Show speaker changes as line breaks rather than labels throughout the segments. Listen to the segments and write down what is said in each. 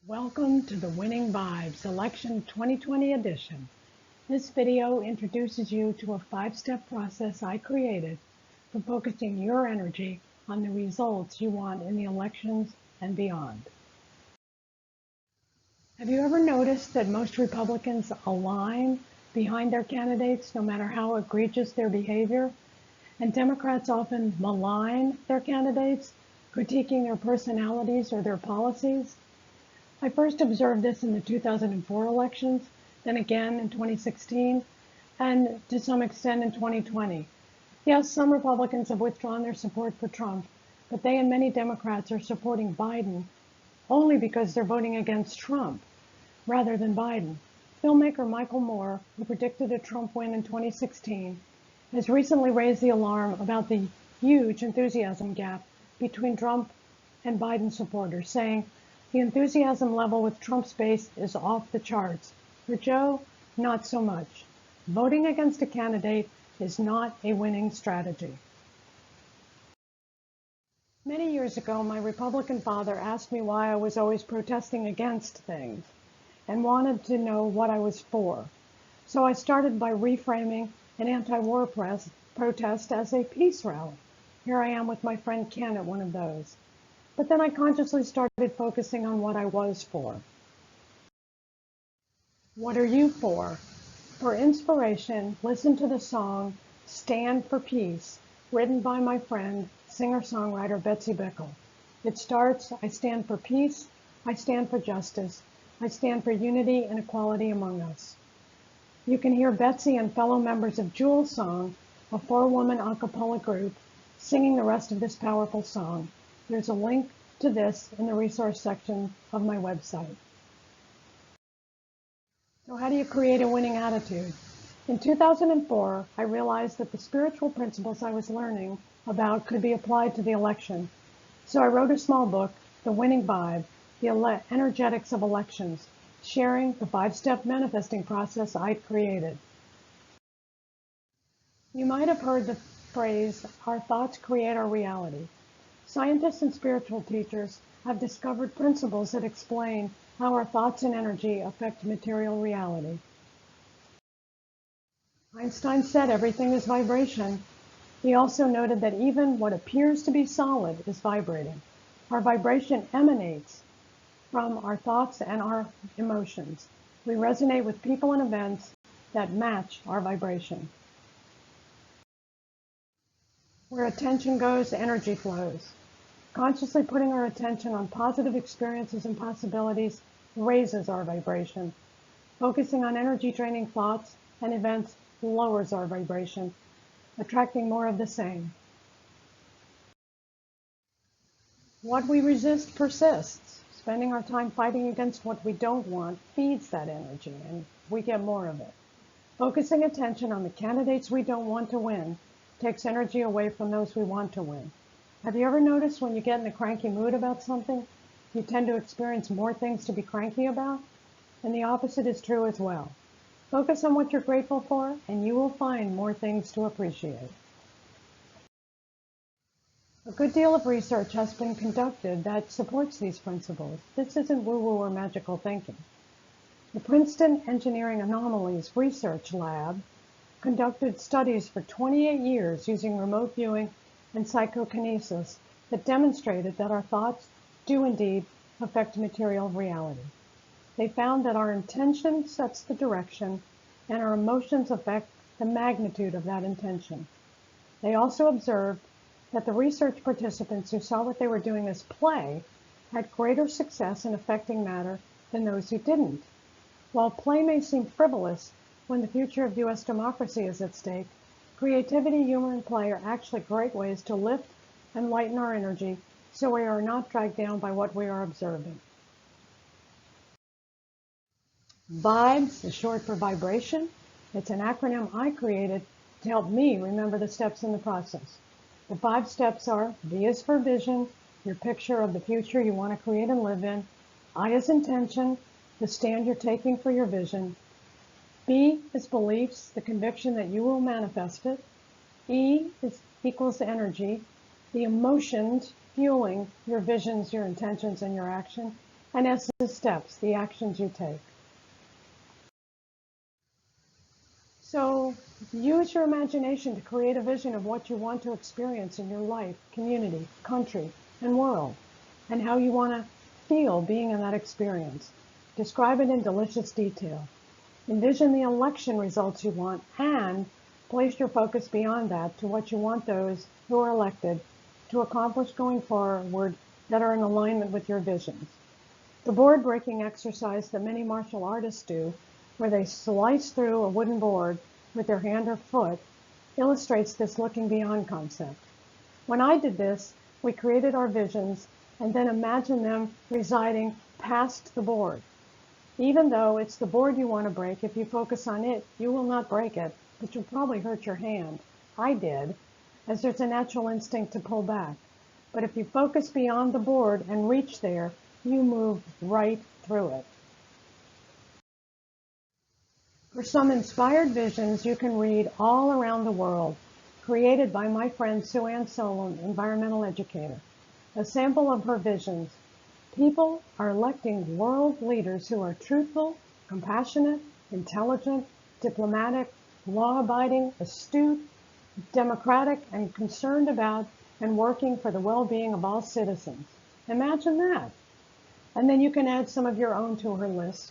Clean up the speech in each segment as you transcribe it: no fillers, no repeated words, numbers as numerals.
Welcome to the Winning V.I.B.E.S Election 2020 edition. This video introduces you to a 5-step process I created for focusing your energy on the results you want in the elections and beyond. Have you ever noticed that most Republicans align behind their candidates no matter how egregious their behavior? And Democrats often malign their candidates, critiquing their personalities or their policies? I first observed this in the 2004 elections, then again in 2016, and to some extent in 2020. Yes, some Republicans have withdrawn their support for Trump, but they and many Democrats are supporting Biden only because they're voting against Trump rather than Biden. Filmmaker Michael Moore, who predicted a Trump win in 2016, has recently raised the alarm about the huge enthusiasm gap between Trump and Biden supporters, saying, "The enthusiasm level with Trump's base is off the charts. For Joe, not so much. Voting against a candidate is not a winning strategy." Many years ago, my Republican father asked me why I was always protesting against things and wanted to know what I was for. So I started by reframing an anti-war protest as a peace rally. Here I am with my friend Ken at one of those. But then I consciously started focusing on what I was for. What are you for? For inspiration, listen to the song "Stand for Peace," written by my friend, singer-songwriter Betsy Bickle. It starts, "I stand for peace, I stand for justice, I stand for unity and equality among us." You can hear Betsy and fellow members of Jewel's Song, a 4-woman a cappella group, singing the rest of this powerful song. There's a link to this in the resource section of my website. So how do you create a winning attitude? In 2004, I realized that the spiritual principles I was learning about could be applied to the election. So I wrote a small book, The Winning V.I.B.E, The Energetics of Elections, sharing the 5-step manifesting process I'd created. You might have heard the phrase, "Our thoughts create our reality." Scientists and spiritual teachers have discovered principles that explain how our thoughts and energy affect material reality. Einstein said everything is vibration. He also noted that even what appears to be solid is vibrating. Our vibration emanates from our thoughts and our emotions. We resonate with people and events that match our vibration. Where attention goes, energy flows. Consciously putting our attention on positive experiences and possibilities raises our vibration. Focusing on energy-draining thoughts and events lowers our vibration, attracting more of the same. What we resist persists. Spending our time fighting against what we don't want feeds that energy, and we get more of it. Focusing attention on the candidates we don't want to win takes energy away from those we want to win. Have you ever noticed when you get in a cranky mood about something, you tend to experience more things to be cranky about? And the opposite is true as well. Focus on what you're grateful for, and you will find more things to appreciate. A good deal of research has been conducted that supports these principles. This isn't woo-woo or magical thinking. The Princeton Engineering Anomalies Research Lab conducted studies for 28 years using remote viewing and psychokinesis that demonstrated that our thoughts do indeed affect material reality. They found that our intention sets the direction and our emotions affect the magnitude of that intention. They also observed that the research participants who saw what they were doing as play had greater success in affecting matter than those who didn't. While play may seem frivolous when the future of U.S. democracy is at stake, creativity, humor, and play are actually great ways to lift and lighten our energy so we are not dragged down by what we are observing. V.I.B.E.S is short for vibration. It's an acronym I created to help me remember the steps in the process. The 5 steps are: V is for vision, your picture of the future you want to create and live in. I is intention, the stand you're taking for your vision. B is beliefs, the conviction that you will manifest it. E equals energy, the emotions fueling your visions, your intentions, and your action. and as the steps, the actions you take. So use your imagination to create a vision of what you want to experience in your life, community, country, and world, and how you want to feel being in that experience. Describe it in delicious detail. Envision the election results you want and place your focus beyond that to what you want those who are elected to accomplish going forward that are in alignment with your visions. The board-breaking exercise that many martial artists do, where they slice through a wooden board with their hand or foot, illustrates this looking beyond concept. When I did this, we created our visions and then imagined them residing past the board. Even though it's the board you want to break, if you focus on it, you will not break it, but you'll probably hurt your hand. I did, as there's a natural instinct to pull back. But if you focus beyond the board and reach there, you move right through it. For some inspired visions you can read all around the world, created by my friend Sue Ann Solon, environmental educator. A sample of her visions. People are electing world leaders who are truthful, compassionate, intelligent, diplomatic, law-abiding, astute, democratic, and concerned about and working for the well-being of all citizens. Imagine that. And then you can add some of your own to her list.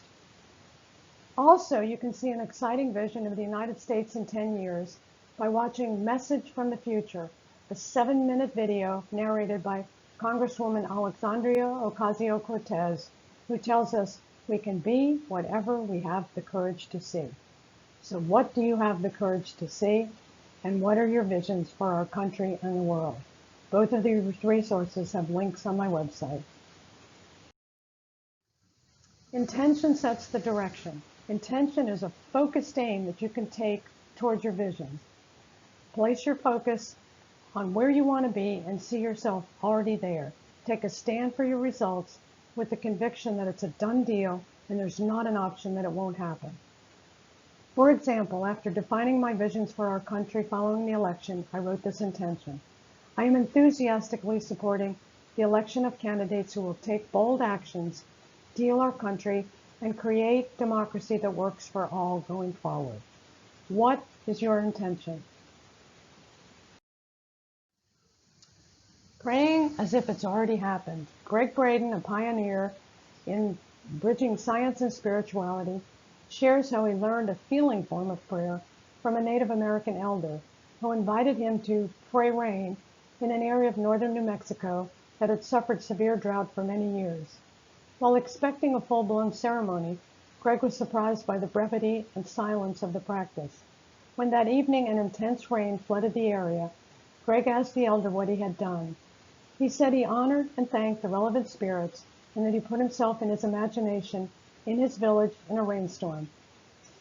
Also, you can see an exciting vision of the United States in 10 years by watching Message from the Future, a 7-minute video narrated by Congresswoman Alexandria Ocasio-Cortez, who tells us we can be whatever we have the courage to see. So what do you have the courage to see? And what are your visions for our country and the world? Both of these resources have links on my website. Intention sets the direction. Intention is a focused aim that you can take towards your vision. Place your focus on where you want to be and see yourself already there. Take a stand for your results with the conviction that it's a done deal and there's not an option that it won't happen. For example, after defining my visions for our country following the election, I wrote this intention. I am enthusiastically supporting the election of candidates who will take bold actions, heal our country, and create democracy that works for all going forward. What is your intention? Praying as if it's already happened. Greg Braden, a pioneer in bridging science and spirituality, shares how he learned a feeling form of prayer from a Native American elder who invited him to pray rain in an area of northern New Mexico that had suffered severe drought for many years. While expecting a full-blown ceremony, Greg was surprised by the brevity and silence of the practice. When that evening an intense rain flooded the area, Greg asked the elder what he had done. He said he honored and thanked the relevant spirits and that he put himself in his imagination in his village in a rainstorm,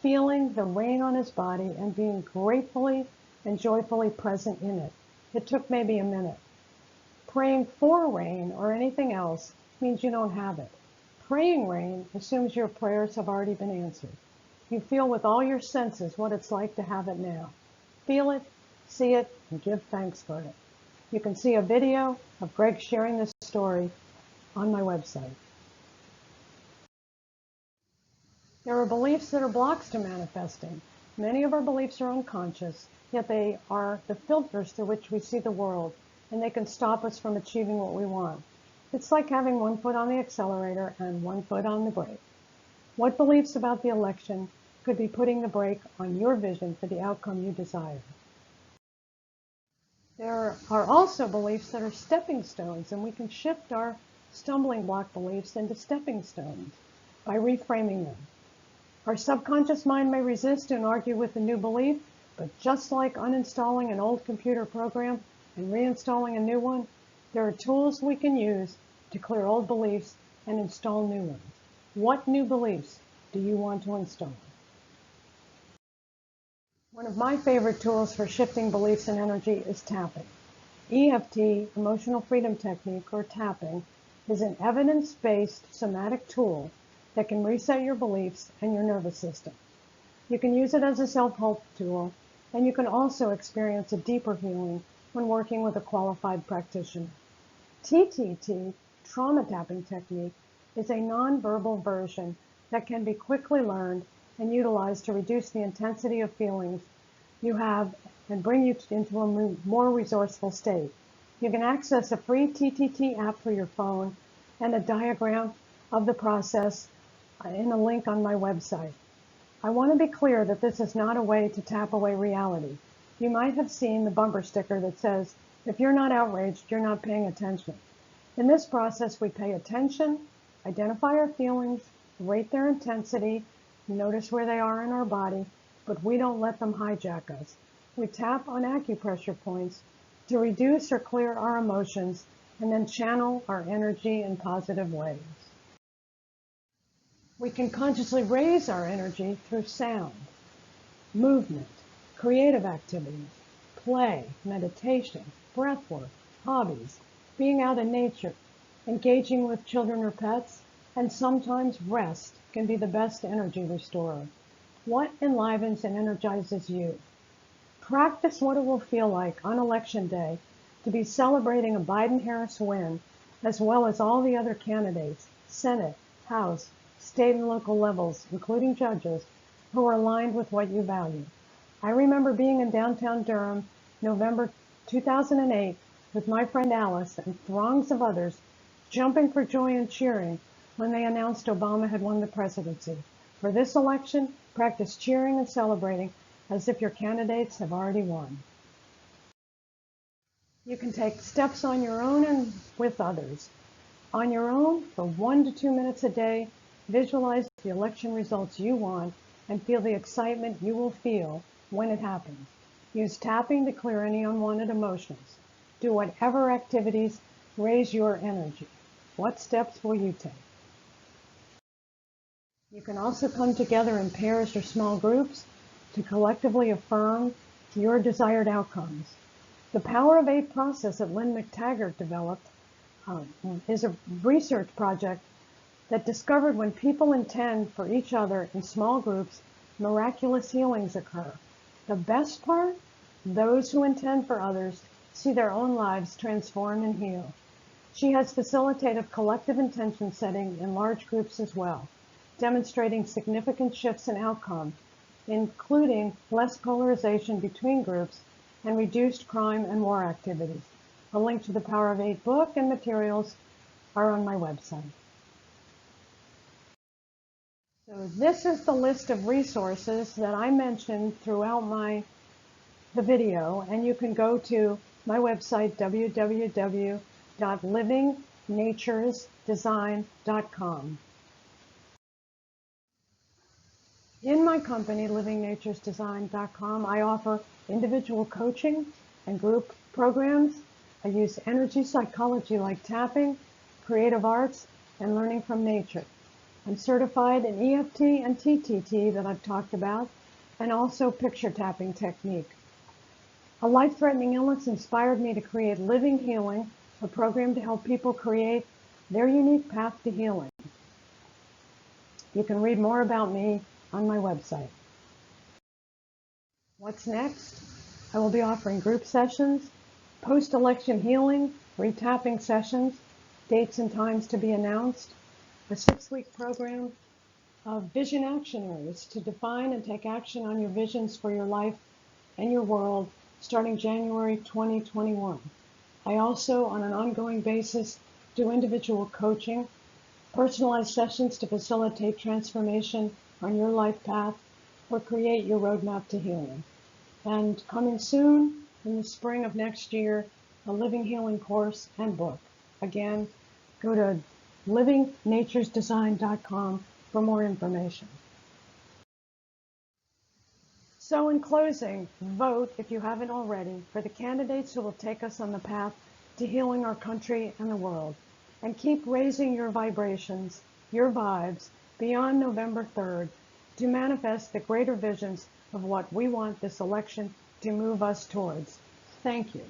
feeling the rain on his body and being gratefully and joyfully present in it. It took maybe a minute. Praying for rain or anything else means you don't have it. Praying rain assumes your prayers have already been answered. You feel with all your senses what it's like to have it now. Feel it, see it, and give thanks for it. You can see a video of Greg sharing this story on my website. There are beliefs that are blocks to manifesting. Many of our beliefs are unconscious, yet they are the filters through which we see the world, and they can stop us from achieving what we want. It's like having one foot on the accelerator and one foot on the brake. What beliefs about the election could be putting the brake on your vision for the outcome you desire? There are also beliefs that are stepping stones, and we can shift our stumbling block beliefs into stepping stones by reframing them. Our subconscious mind may resist and argue with a new belief, but just like uninstalling an old computer program and reinstalling a new one, there are tools we can use to clear old beliefs and install new ones. What new beliefs do you want to install? One of my favorite tools for shifting beliefs and energy is tapping. EFT, Emotional Freedom Technique, or tapping, is an evidence-based somatic tool that can reset your beliefs and your nervous system. You can use it as a self-help tool, and you can also experience a deeper healing when working with a qualified practitioner. TTT, Trauma Tapping Technique, is a nonverbal version that can be quickly learned and utilized to reduce the intensity of feelings you have and bring you into a more resourceful state. You can access a free TTT app for your phone and a diagram of the process in a link on my website. I want to be clear that this is not a way to tap away reality. You might have seen the bumper sticker that says, if you're not outraged, you're not paying attention. In this process, we pay attention, identify our feelings, rate their intensity, notice where they are in our body, but we don't let them hijack us. We tap on acupressure points to reduce or clear our emotions and then channel our energy in positive ways. We can consciously raise our energy through sound, movement, creative activities, play, meditation, breath work, hobbies, being out in nature, engaging with children or pets, and sometimes rest can be the best energy restorer. What enlivens and energizes you? Practice what it will feel like on Election Day to be celebrating a Biden-Harris win, as well as all the other candidates, Senate, House, state and local levels, including judges, who are aligned with what you value. I remember being in downtown Durham, November 2008, with my friend Alice and throngs of others jumping for joy and cheering when they announced Obama had won the presidency. For this election, practice cheering and celebrating as if your candidates have already won. You can take steps on your own and with others. On your own, for 1 to 2 minutes a day, visualize the election results you want and feel the excitement you will feel when it happens. Use tapping to clear any unwanted emotions. Do whatever activities raise your energy. What steps will you take? You can also come together in pairs or small groups to collectively affirm your desired outcomes. The Power of 8 process that Lynn McTaggart developed is a research project that discovered when people intend for each other in small groups, miraculous healings occur. The best part? Those who intend for others see their own lives transform and heal. She has facilitated collective intention setting in large groups as well, demonstrating significant shifts in outcome, including less polarization between groups and reduced crime and war activities. A link to the Power of 8 book and materials are on my website. So this is the list of resources that I mentioned throughout the video, and you can go to my website, www.livingnaturesdesign.com. In my company, livingnaturesdesign.com, I offer individual coaching and group programs. I use energy psychology like tapping, creative arts, and learning from nature. I'm certified in EFT and TTT that I've talked about, and also picture tapping technique. A life-threatening illness inspired me to create Living Healing, a program to help people create their unique path to healing. You can read more about me on my website. What's next? I will be offering group sessions, post-election healing, retapping sessions, dates and times to be announced, a 6-week program of vision action areas to define and take action on your visions for your life and your world starting January 2021. I also, on an ongoing basis, do individual coaching, personalized sessions to facilitate transformation on your life path or create your roadmap to healing. And coming soon, in the spring of next year, a Living Healing course and book. Again, go to livingnaturesdesign.com for more information. So in closing, vote, if you haven't already, for the candidates who will take us on the path to healing our country and the world. And keep raising your vibrations, your vibes, beyond November 3rd to manifest the greater visions of what we want this election to move us towards. Thank you.